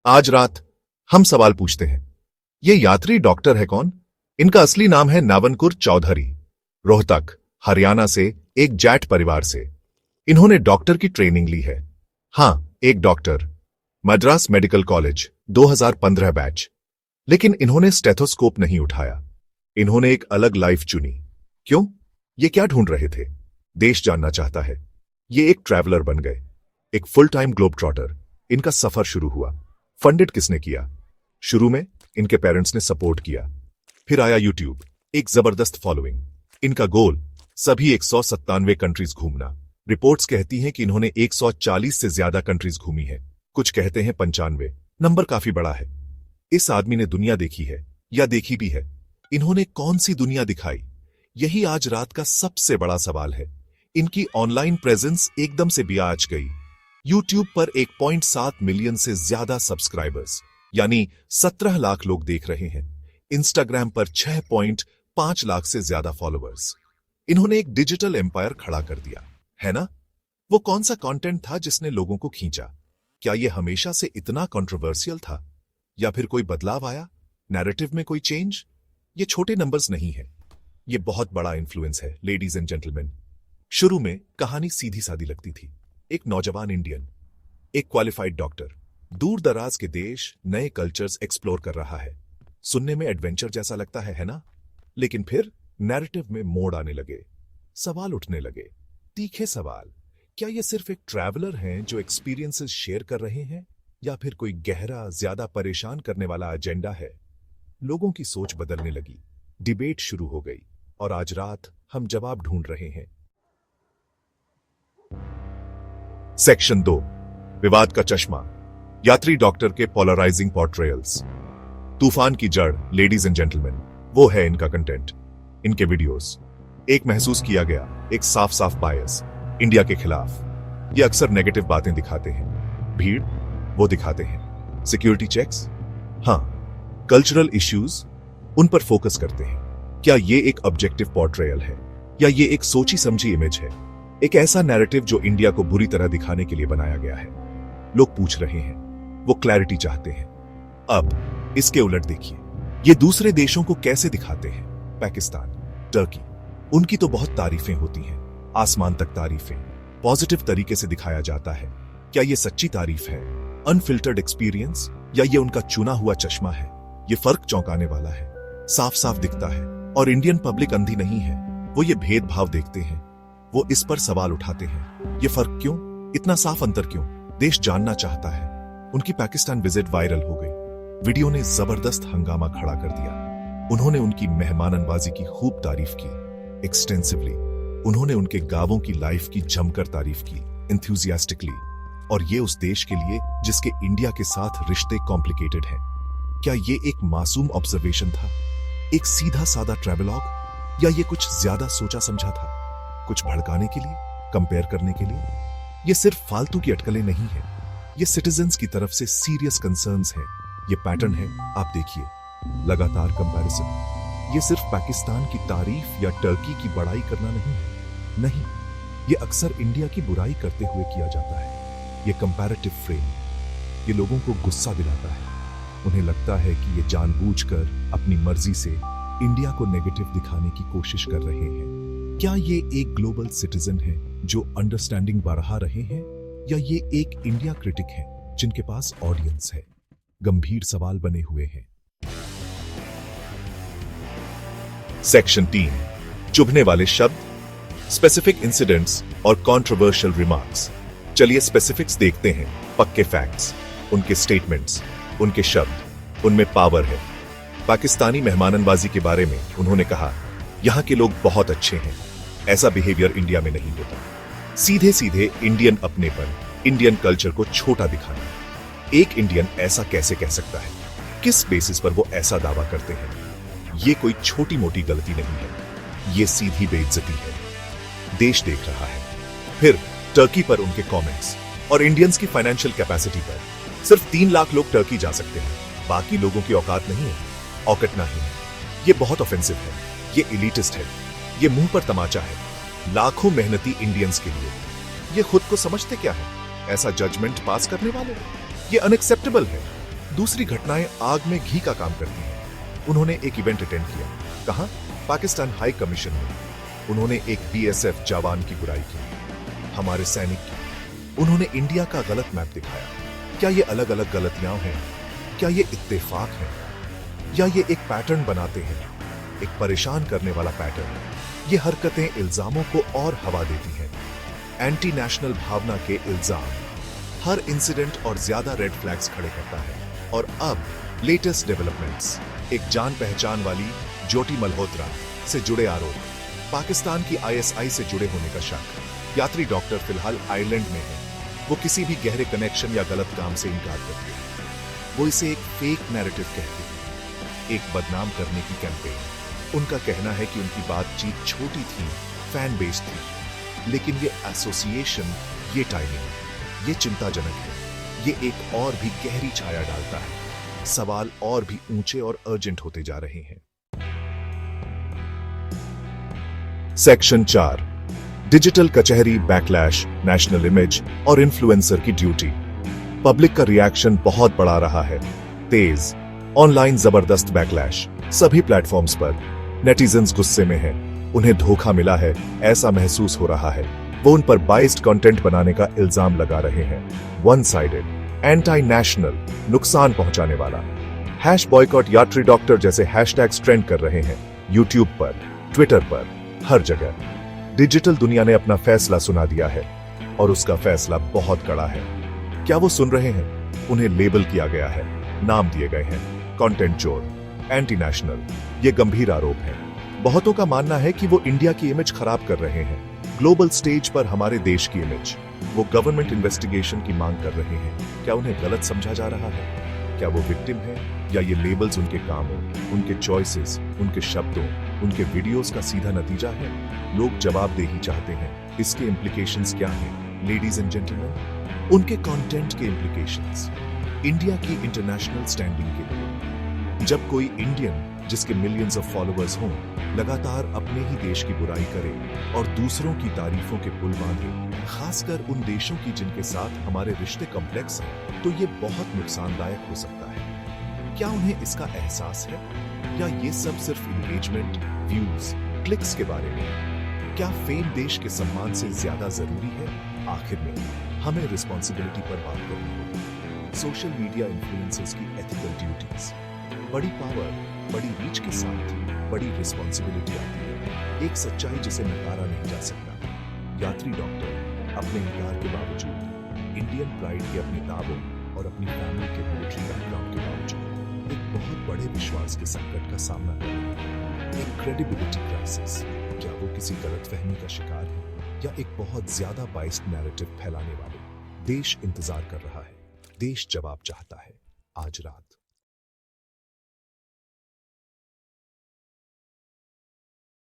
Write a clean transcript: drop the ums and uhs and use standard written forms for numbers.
आज रात हम सवाल पूछते हैं, ये यात्री डॉक्टर है कौन? इनका असली नाम है नावनकुर चौधरी। रोहतक, हरियाणा से एक जाट परिवार से इन्होंने डॉक्टर की ट्रेनिंग ली है। हां, एक doctor, Madras medical college 2015 batch. लेकिन इन्होंने स्टेथोस्कोप नहीं उठाया। इन्होंने एक अलग लाइफ चुनी। क्यों? ये क्या ढूंढ रहे थे? देश जानना चाहता है। ये एक ट्रैवलर बन गए, एक फुल टाइम ग्लोब ट्रॉटर। इनका सफर शुरू हुआ। फंडेड किसने किया? शुरू में इनके पेरेंट्स ने सपोर्ट किया, फिर आया यूट्यूब, एक जबरदस्त फॉलोइंग। इनका गोल सभी 197 कंट्रीज घूमना। रिपोर्ट्स कहती हैं कि इन्होंने 140 से ज्यादा कंट्रीज घूमी है, कुछ कहते हैं 95। नंबर काफी बड़ा है। इस आदमी ने दुनिया देखी है या देखी भी है? इन्होंने कौन सी दुनिया दिखाई? यही आज रात का सबसे बड़ा सवाल है। इनकी ऑनलाइन प्रेजेंस एकदम से बियाज गई। यूट्यूब पर 1.7 मिलियन से ज्यादा सब्सक्राइबर्स, यानी 17 लाख लोग देख रहे हैं। इंस्टाग्राम पर 6.5 लाख से ज्यादा फॉलोअर्स। इन्होंने एक डिजिटल एम्पायर खड़ा कर दिया, है ना? वो कौन सा कंटेंट था जिसने लोगों को खींचा? क्या यह हमेशा से इतना कंट्रोवर्शियल था, या फिर कोई बदलाव आया? नैरेटिव में कोई चेंज? ये छोटे नंबर्स नहीं है, ये बहुत बड़ा इन्फ्लुएंस है। लेडीज एंड जेंटलमैन, शुरू में कहानी सीधी सादी लगती थी। एक नौजवान इंडियन, एक क्वालिफाइड डॉक्टर, दूर दराज के देश, नए कल्चर्स एक्सप्लोर कर रहा है। सुनने में एडवेंचर जैसा लगता है ना? लेकिन फिर नैरेटिव में मोड़ आने लगे, सवाल उठने लगे, तीखे सवाल। क्या ये सिर्फ एक ट्रैवलर हैं जो एक्सपीरियंसेस शेयर कर रहे हैं, या फिर कोई गहरा, ज्यादा परेशान करने वाला एजेंडा है? लोगों की सोच बदलने लगी, डिबेट शुरू हो गई, और आज रात हम जवाब ढूंढ रहे हैं। सेक्शन 2, विवाद का चश्मा, यात्री डॉक्टर के पोलराइजिंग पोर्ट्रेयल्स। तूफान की जड़, लेडीज एंड जेंटलमैन, वो है इनका कंटेंट, इनके वीडियोस। एक महसूस किया गया, एक साफ साफ बायस इंडिया के खिलाफ। ये अक्सर नेगेटिव बातें दिखाते हैं। भीड़, वो दिखाते हैं। सिक्योरिटी चेक्स, हां। कल्चरल इश्यूज, उन पर फोकस करते हैं। क्या ये एक ऑब्जेक्टिव पोर्ट्रेयल है, या ये एक सोची समझी इमेज है? एक ऐसा नैरेटिव जो इंडिया को बुरी तरह दिखाने के लिए बनाया गया है। लोग पूछ रहे हैं, वो क्लैरिटी चाहते हैं। अब इसके उलट देखिए, ये दूसरे देशों को कैसे दिखाते हैं। पाकिस्तान, टर्की, उनकी तो बहुत तारीफें होती हैं, आसमान तक तारीफें, पॉजिटिव तरीके से दिखाया जाता है। क्या ये सच्ची तारीफ है, अनफिल्टर्ड एक्सपीरियंस, या ये उनका चुना हुआ चश्मा है? ये फर्क चौंकाने वाला है, साफ साफ दिखता है। और इंडियन पब्लिक अंधी नहीं है, वो ये भेदभाव देखते हैं, वो इस पर सवाल उठाते हैं। ये फर्क क्यों? इतना साफ अंतर क्यों? देश जानना चाहता है। उनकी पाकिस्तान विजिट वायरल हो गई। वीडियो ने जबरदस्त हंगामा खड़ा कर दिया। उन्होंने उनकी मेहमाननवाजी की खूब तारीफ की, एक्सटेंसिवली। उन्होंने उनके गांवों की लाइफ की जमकर तारीफ की, एंथुसियास्टिकली। और ये उस देश के लिए जिसके इंडिया के साथ रिश्ते कॉम्प्लिकेटेड हैं। क्या ये एक मासूम ऑब्जर्वेशन था, एक सीधा साधा ट्रैवलॉग, या ये कुछ ज्यादा सोचा समझा था? कुछ भड़काने के लिए, कंपेयर करने के लिए? ये सिर्फ फालतू की अटकलें नहीं है, ये सिटीजन्स की तरफ से सीरियस कंसर्न्स हैं। ये पैटर्न है, आप देखिए, लगातार कंपैरिजन। ये सिर्फ पाकिस्तान की तारीफ या टर्की की बड़ाई करना नहीं है। नहीं, ये अक्सर इंडिया की बुराई करते हुए किया जाता है। ये कंपैरेटिव फ्रेम, ये लोगों को गुस्सा दिलाता है। उन्हें लगता है कि ये जानबूझकर अपनी मर्जी से इंडिया को नेगेटिव दिखाने की कोशिश कर रहे हैं। क्या ये एक ग्लोबल सिटीजन है जो अंडरस्टैंडिंग बढ़ा रहे हैं, या ये एक इंडिया क्रिटिक है जिनके पास ऑडियंस है? गंभीर सवाल बने हुए हैं। सेक्शन 3, चुभने वाले शब्द, स्पेसिफिक इंसिडेंट्स और कंट्रोवर्शियल रिमार्क्स। चलिए स्पेसिफिक्स देखते हैं, पक्के फैक्ट्स, उनके स्टेटमेंट्स, उनके शब्द, उनमें पावर है। पाकिस्तानी मेहमाननवाजी के बारे में उन्होंने कहा, यहां के लोग बहुत अच्छे हैं, ऐसा बिहेवियर इंडिया में नहीं होता। सीधे सीधे इंडियन अपनेपन, इंडियन कल्चर को छोटा दिखाना। एक इंडियन ऐसा कैसे कह सकता है? किस बेसिस पर वो ऐसा दावा करते हैं? ये कोई छोटी मोटी गलती नहीं है, ये सीधी बेइज्जती है। देश देख रहा है। फिर टर्की पर उनके कमेंट्स, और इंडियंस की फाइनेंशियल कैपेसिटी पर। सिर्फ 3 लाख लोग टर्की जा सकते हैं, बाकी लोगों की औकात नहीं है, औकत नहीं है। ये बहुत ऑफेंसिव है, ये एलिटिस्ट है, ये मुंह पर तमाचा है लाखों मेहनती इंडियंस के लिए। ये खुद को समझते क्या है, ऐसा जजमेंट पास करने वाले? ये अनएक्सेप्टेबल है। दूसरी घटनाएं आग में घी का काम करती हैं। उन्होंने एक इवेंट अटेंड किया। कहां? पाकिस्तान हाई कमीशन में। उन्होंने एक बीएसएफ जवान की बुराई की, हमारे सैनिक की। उन्होंने इंडिया का गलत मैप दिखाया। क्या ये अलग अलग गलतियां हैं? क्या ये इत्तेफाक है, या ये एक पैटर्न बनाते हैं, एक परेशान करने वाला पैटर्न? ये हरकतें इल्जामों को और हवा देती हैं, एंटी नेशनल भावना के इल्जाम। हर इंसिडेंट और ज्यादा रेड फ्लैग्स खड़े करता है। और अब लेटेस्ट डेवलपमेंट्स, एक जान पहचान वाली ज्योति मल्होत्रा से जुड़े आरोप, पाकिस्तान की आईएसआई से जुड़े होने का शक। यात्री डॉक्टर फिलहाल आयरलैंड में है। वो किसी भी गहरे कनेक्शन या गलत काम से इनकार करती है। वो इसे एक फेक नैरेटिव कहती है, एक बदनाम करने की कैंपेन। उनका कहना है कि उनकी बातचीत छोटी थी, फैन बेस थी, लेकिन ये एसोसिएशन, ये टाइमिंग, ये चिंताजनक है। ये एक और भी गहरी छाया डालता है। सवाल और भी ऊंचे और अर्जेंट होते जा रहे हैं। सेक्शन 4, डिजिटल कचहरी, बैकलैश, नेशनल इमेज और इन्फ्लुएंसर की ड्यूटी। पब्लिक का रिएक्शन बहुत बड़ा रहा है, तेज। ऑनलाइन जबरदस्त बैकलैश, सभी प्लेटफॉर्म्स पर। नेटिजन्स गुस्से में हैं, उन्हें धोखा मिला है ऐसा महसूस हो रहा है। वो उन पर बाइस्ड कंटेंट बनाने का इल्जाम लगा रहे हैं। वन साइडेड, एंटी नेशनल, नुकसान पहुंचाने वाला। हैश बॉयकॉट यात्री डॉक्टर जैसे हैशटैग्स ट्रेंड कर रहे हैं यूट्यूब पर, ट्विटर पर, हर जगह। डिजिटल दुनिया ने अपना फैसला सुना दिया है, और उसका फैसला बहुत कड़ा है। क्या वो सुन रहे हैं? उन्हें लेबल किया गया है, नाम दिए गए हैं, कंटेंट चोर, एंटी नेशनल। ये गंभीर आरोप है। बहुतों का मानना है कि वो इंडिया की इमेज खराब कर रहे हैं, ग्लोबल स्टेज पर हमारे देश की इमेज। वो गवर्नमेंट इन्वेस्टिगेशन की मांग कर रहे हैं। क्या उन्हें गलत समझा जा रहा है? क्या वो विक्टिम है, या ये लेबल्स उनके कामों, उनके चॉइसेस, उनके शब्दों, उनके वीडियोस का सीधा नतीजा है? लोग जवाबदेही चाहते हैं। इसके इम्प्लीकेशंस क्या हैं, लेडीज एंड जेंटलमैन? उनके कंटेंट के इम्प्लीकेशंस, इंडिया की इंटरनेशनल स्टैंडिंग के लिए। जब कोई इंडियन जिसके मिलियंस ऑफ फॉलोअर्स हों, लगातार अपने ही देश की बुराई करे और दूसरों की तारीफों के पुल बांधे, खासकर उन देशों की जिनके साथ हमारे रिश्ते कॉम्प्लेक्स हैं, तो ये बहुत नुकसानदायक हो सकता है। क्या उन्हें इसका एहसास है, या ये सब सिर्फ इंगेजमेंट, व्यूज, क्लिक्स के बारे में है? क्या फेम देश के सम्मान से ज्यादा जरूरी है? आखिर में हमें रिस्पॉन्सिबिलिटी पर बात करनी होगी। सोशल मीडिया इन्फ्लुएंसर्स की एथिकल ड्यूटीज। बड़ी पावर, बड़ी रीच के साथ बड़ी रिस्पॉन्सिबिलिटी आती है, एक सच्चाई जिसे नकारा नहीं जा सकता। यात्री डॉक्टर अपने इनकार के बावजूद, इंडियन प्राइड के अपने दावों और अपनी फैमिली के मिलिट्री बैकग्राउंड के बावजूद एक बहुत बड़े विश्वास के संकट का सामना कर रहे हैं, एक क्रेडिबिलिटी क्राइसिस। क्या वो किसी गलतफहमी का शिकार है, या एक बहुत ज्यादा बाइस्ड नैरेटिव फैलाने वाले? देश इंतजार कर रहा है, देश जवाब चाहता है, आज रात।